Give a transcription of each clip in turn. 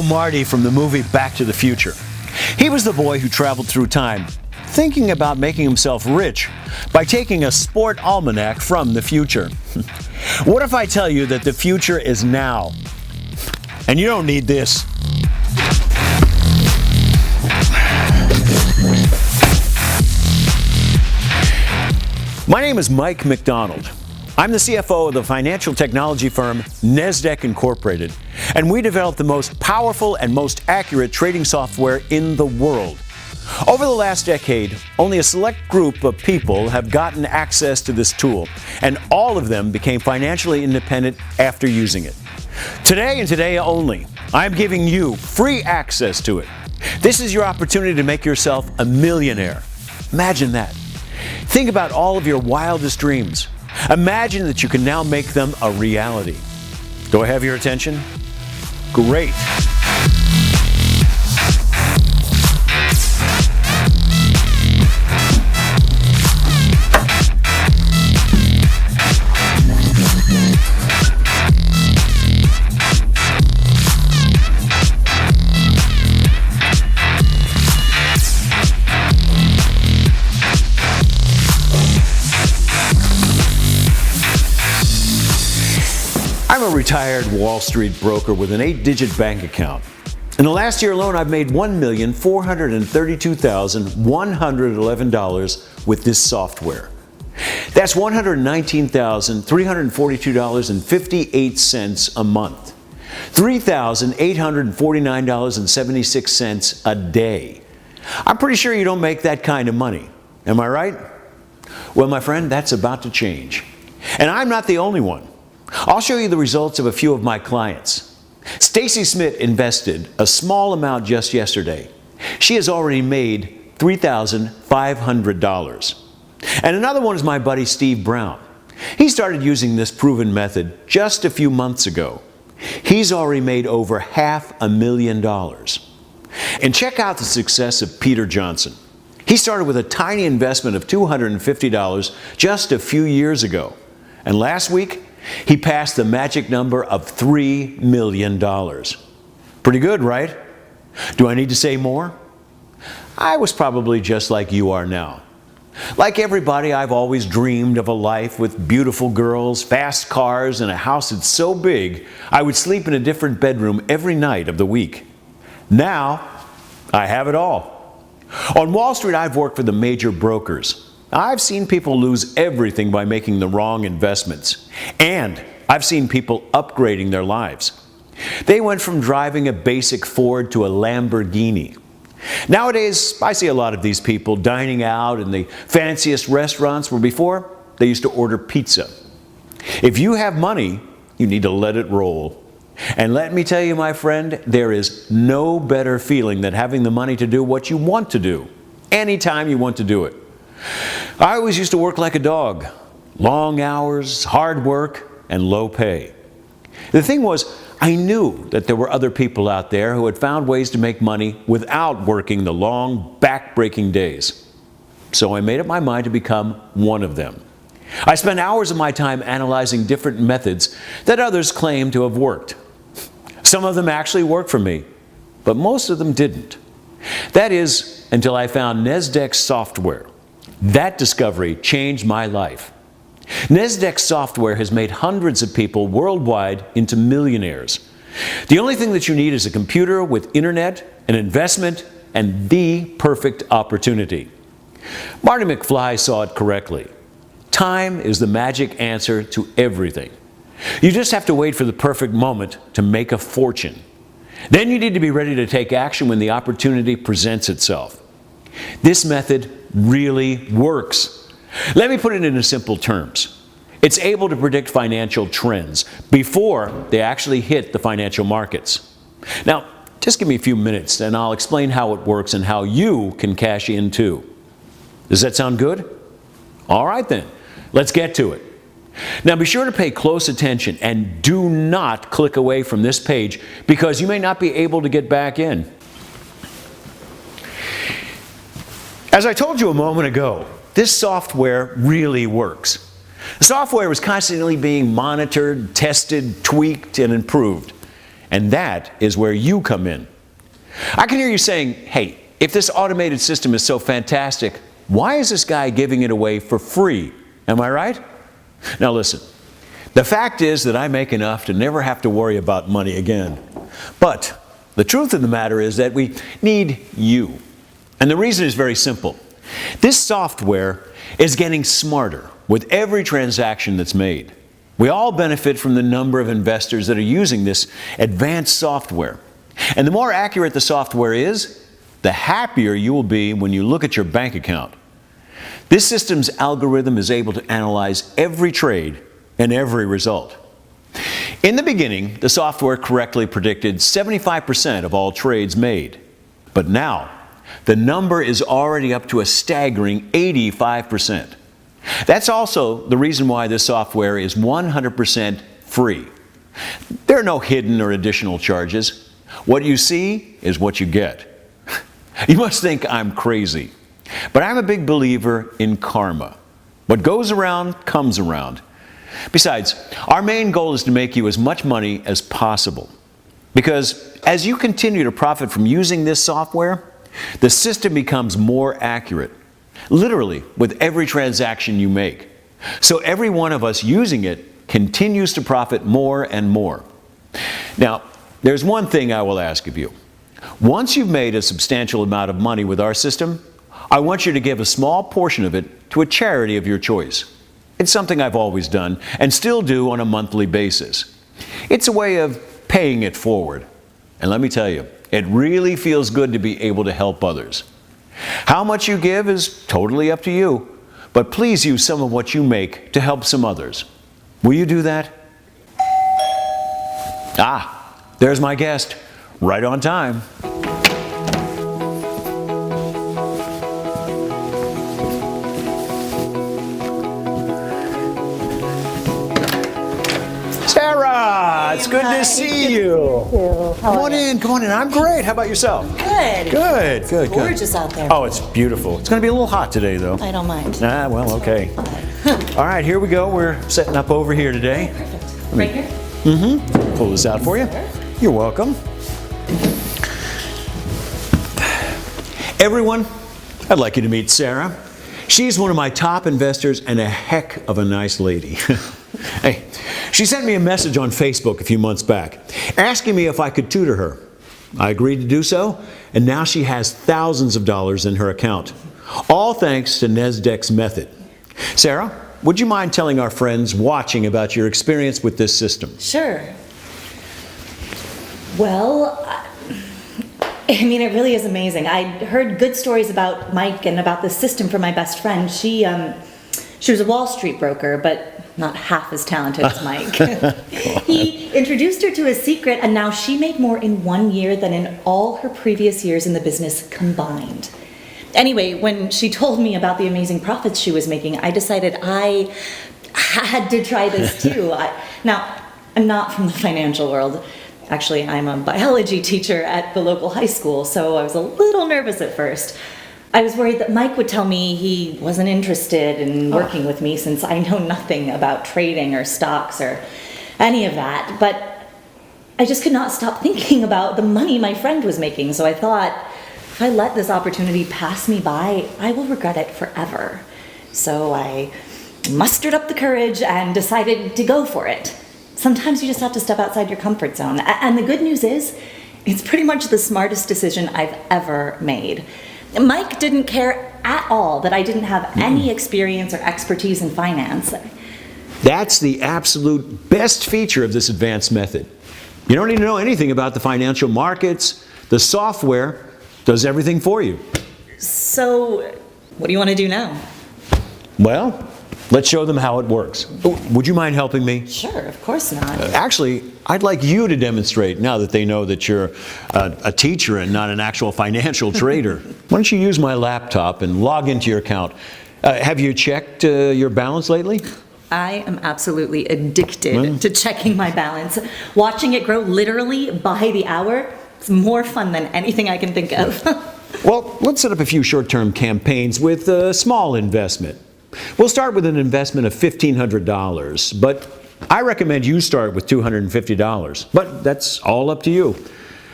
Marty from the movie Back to the Future. He was the boy who traveled through time, thinking about making himself rich by taking a sport almanac from the future. What if I tell you that the future is now? And you don't need this. My name is Mike McDonald. I'm the CFO of the financial technology firm Nasdaq Incorporated, and we develop the most powerful and most accurate trading software in the world. Over the last decade, only a select group of people have gotten access to this tool, and all of them became financially independent after using it. Today and today only, I'm giving you free access to it. This is your opportunity to make yourself a millionaire. Imagine that. Think about all of your wildest dreams. Imagine that you can now make them a reality. Do I have your attention? Great. I'm a retired Wall Street broker with an 8-digit bank account. In the last year alone, I've made $1,432,111 with this software. That's $119,342.58 a month. $3,849.76 a day. I'm pretty sure you don't make that kind of money. Am I right? Well, my friend, that's about to change. And I'm not the only one. I'll show you the results of a few of my clients. Stacy Smith invested a small amount just yesterday. She has already made $3,500. And another one is my buddy Steve Brown. He started using this proven method just a few months ago. He's already made over $500,000. And check out the success of Peter Johnson. He started with a tiny investment of $250 just a few years ago. And last week, he passed the magic number of $3 million. Pretty good, right? Do I need to say more? I was probably just like you are now. Like everybody, I've always dreamed of a life with beautiful girls, fast cars, and a house that's so big I would sleep in a different bedroom every night of the week. Now, I have it all. On Wall Street, I've worked for the major brokers. I've seen people lose everything by making the wrong investments. And I've seen people upgrading their lives. They went from driving a basic Ford to a Lamborghini. Nowadays, I see a lot of these people dining out in the fanciest restaurants where before they used to order pizza. If you have money, you need to let it roll. And let me tell you, my friend, there is no better feeling than having the money to do what you want to do, anytime you want to do it. I always used to work like a dog. Long hours, hard work, and low pay. The thing was, I knew that there were other people out there who had found ways to make money without working the long, back-breaking days. So I made up my mind to become one of them. I spent hours of my time analyzing different methods that others claimed to have worked. Some of them actually worked for me, but most of them didn't. That is, until I found Nasdaq software. That discovery changed my life. Nasdaq software has made hundreds of people worldwide into millionaires. The only thing that you need is a computer with internet, an investment, and the perfect opportunity. Marty McFly saw it correctly. Time is the magic answer to everything. You just have to wait for the perfect moment to make a fortune. Then you need to be ready to take action when the opportunity presents itself. This method really works. Let me put it in simple terms. It's able to predict financial trends before they actually hit the financial markets. Now, just give me a few minutes and I'll explain how it works and how you can cash in too. Does that sound good? All right then, let's get to it. Now be sure to pay close attention and do not click away from this page because you may not be able to get back in. As I told you a moment ago, this software really works. The software is constantly being monitored, tested, tweaked, and improved. And that is where you come in. I can hear you saying, hey, if this automated system is so fantastic, why is this guy giving it away for free? Am I right? Now listen, the fact is that I make enough to never have to worry about money again. But the truth of the matter is that we need you. And the reason is very simple. This software is getting smarter with every transaction that's made. We all benefit from the number of investors that are using this advanced software. And the more accurate the software is, the happier you will be when you look at your bank account. This system's algorithm is able to analyze every trade and every result. In the beginning, the software correctly predicted 75% of all trades made. But now, the number is already up to a staggering 85%. That's also the reason why this software is 100% free. There are no hidden or additional charges. What you see is what you get. You must think I'm crazy, but I'm a big believer in karma. What goes around comes around. Besides, our main goal is to make you as much money as possible. Because as you continue to profit from using this software, the system becomes more accurate, literally with every transaction you make. So every one of us using it continues to profit more and more. Now, there's one thing I will ask of you. Once you've made a substantial amount of money with our system, I want you to give a small portion of it to a charity of your choice. It's something I've always done and still do on a monthly basis. It's a way of paying it forward. And let me tell you, it really feels good to be able to help others. How much you give is totally up to you, but please use some of what you make to help some others. Will you do that? Ah, there's my guest, right on time. Sarah, it's good to see you. Thank you. Come on in. I'm great. How about yourself? Good. Good. It's gorgeous out there. Oh, it's beautiful. It's going to be a little hot today, though. I don't mind. Ah, well, okay. All right, here we go. We're setting up over here today. Perfect. Right here? Mm-hmm. Pull this out for you. You're welcome. Everyone, I'd like you to meet Sarah. She's one of my top investors and a heck of a nice lady. Hey, she sent me a message on Facebook a few months back, asking me if I could tutor her. I agreed to do so, and now she has thousands of dollars in her account, all thanks to Nasdaq's method. Sarah, would you mind telling our friends watching about your experience with this system? Sure. Well, I mean, it really is amazing. I heard good stories about Mike and about the system from my best friend. She was a Wall Street broker, but not half as talented as Mike. He introduced her to a secret, and now she made more in 1 year than in all her previous years in the business combined. Anyway, when she told me about the amazing profits she was making, I decided I had to try this too. Now, I'm not from the financial world. Actually, I'm a biology teacher at the local high school, so I was a little nervous at first. I was worried that Mike would tell me he wasn't interested in working with me since I know nothing about trading or stocks or any of that. But I just could not stop thinking about the money my friend was making. So I thought, if I let this opportunity pass me by, I will regret it forever. So I mustered up the courage and decided to go for it. Sometimes you just have to step outside your comfort zone. And the good news is, it's pretty much the smartest decision I've ever made. Mike didn't care at all that I didn't have any experience or expertise in finance. That's the absolute best feature of this advanced method. You don't need to know anything about the financial markets. The software does everything for you. So, what do you want to do now? Well, let's show them how it works. Would you mind helping me? Sure, of course not. Actually, I'd like you to demonstrate now that they know that you're a teacher and not an actual financial trader. Why don't you use my laptop and log into your account? Have you checked your balance lately? I am absolutely addicted to checking my balance. Watching it grow literally by the hour is more fun than anything I can think of. Well, let's set up a few short-term campaigns with a small investment. We'll start with an investment of $1,500, but I recommend you start with $250, but that's all up to you.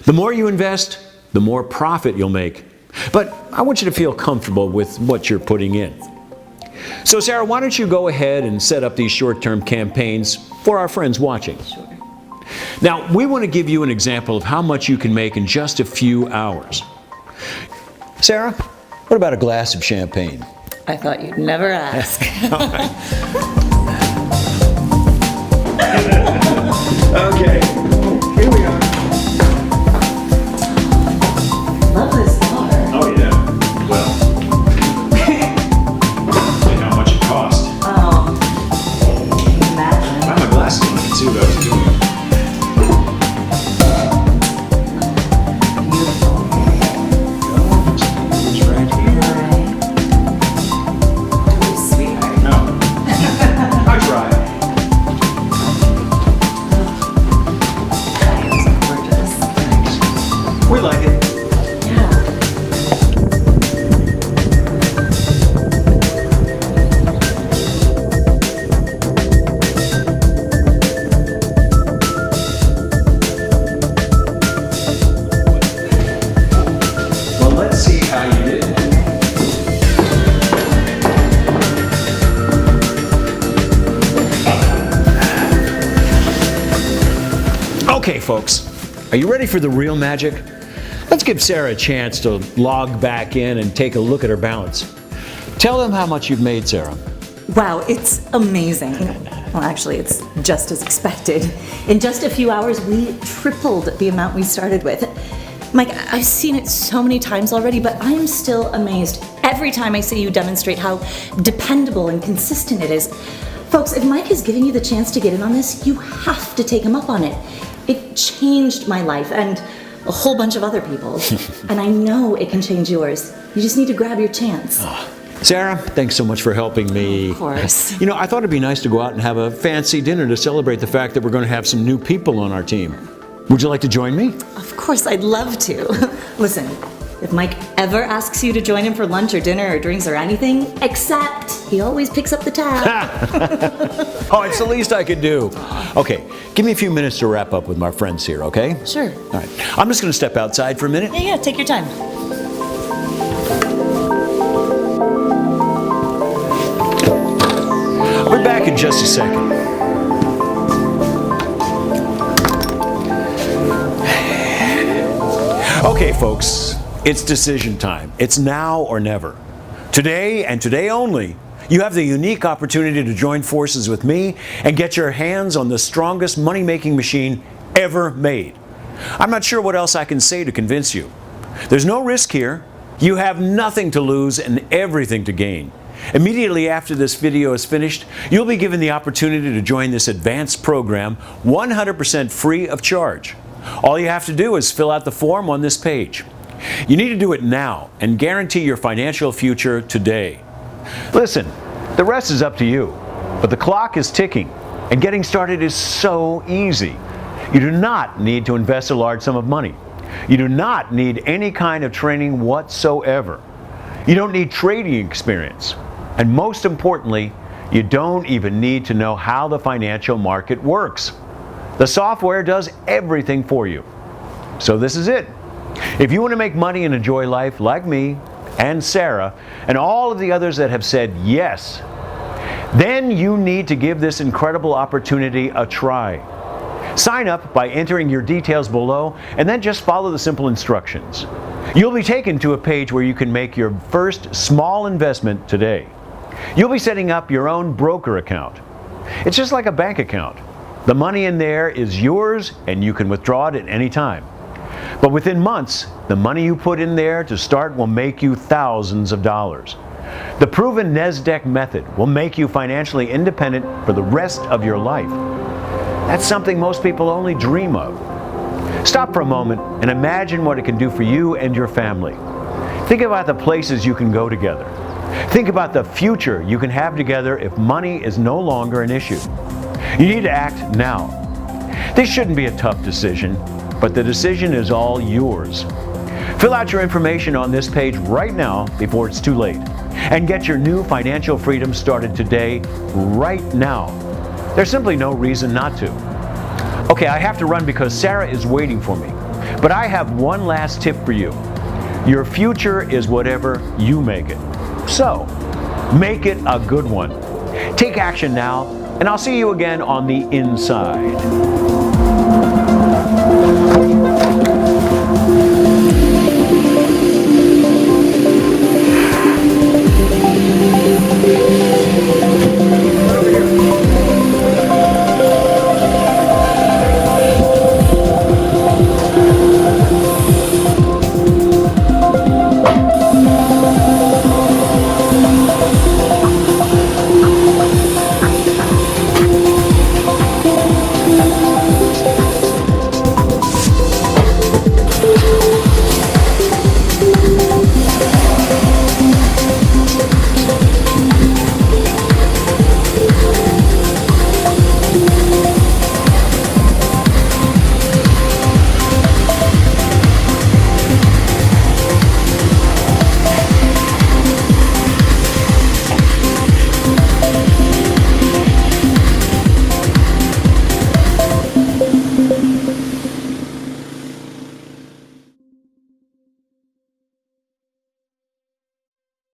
The more you invest, the more profit you'll make. But I want you to feel comfortable with what you're putting in. So Sarah, why don't you go ahead and set up these short-term campaigns for our friends watching? Sure. Now, we want to give you an example of how much you can make in just a few hours. Sarah, what about a glass of champagne? I thought you'd never ask. Okay, here we are. Love this bar. Oh yeah, well, and how much it cost. Oh, imagine. I have my glasses on, I can see what I was doing. It's right here. Sweetheart. No. I tried. Gorgeous. We like it. Yeah. Well, let's see how you did. Okay, folks, are you ready for the real magic? Let's give Sarah a chance to log back in and take a look at her balance. Tell them how much you've made, Sarah. Wow, it's amazing. Well, actually, it's just as expected. In just a few hours, we tripled the amount we started with. Mike, I've seen it so many times already, but I'm still amazed every time I see you demonstrate how dependable and consistent it is. Folks, if Mike is giving you the chance to get in on this, you have to take him up on it. It changed my life and a whole bunch of other people's. And I know it can change yours. You just need to grab your chance. Sarah, thanks so much for helping me. Of course. You know, I thought it'd be nice to go out and have a fancy dinner to celebrate the fact that we're going to have some new people on our team. Would you like to join me? Of course, I'd love to. Listen, if Mike ever asks you to join him for lunch or dinner or drinks or anything, except he always picks up the tab. Oh, it's the least I could do. Okay, give me a few minutes to wrap up with my friends here, okay? Sure. All right, I'm just going to step outside for a minute. Yeah, take your time. We're back in just a second. Okay, folks, it's decision time. It's now or never. Today and today only, you have the unique opportunity to join forces with me and get your hands on the strongest money-making machine ever made. I'm not sure what else I can say to convince you. There's no risk here. You have nothing to lose and everything to gain. Immediately after this video is finished, you'll be given the opportunity to join this advanced program 100% free of charge. All you have to do is fill out the form on this page. You need to do it now and guarantee your financial future today. Listen, the rest is up to you, but the clock is ticking and getting started is so easy. You do not need to invest a large sum of money. You do not need any kind of training whatsoever. You don't need trading experience. And most importantly, you don't even need to know how the financial market works. The software does everything for you. So this is it. If you want to make money and enjoy life like me and Sarah and all of the others that have said yes, then you need to give this incredible opportunity a try. Sign up by entering your details below and then just follow the simple instructions. You'll be taken to a page where you can make your first small investment today. You'll be setting up your own broker account. It's just like a bank account. The money in there is yours and you can withdraw it at any time. But within months, the money you put in there to start will make you thousands of dollars. The proven NASDAQ method will make you financially independent for the rest of your life. That's something most people only dream of. Stop for a moment and imagine what it can do for you and your family. Think about the places you can go together. Think about the future you can have together if money is no longer an issue. You need to act now. This shouldn't be a tough decision, but the decision is all yours. Fill out your information on this page right now before it's too late, and get your new financial freedom started today, right now. There's simply no reason not to. Okay, I have to run because Sarah is waiting for me. But I have one last tip for you. Your future is whatever you make it. So, make it a good one. Take action now, and I'll see you again on the inside.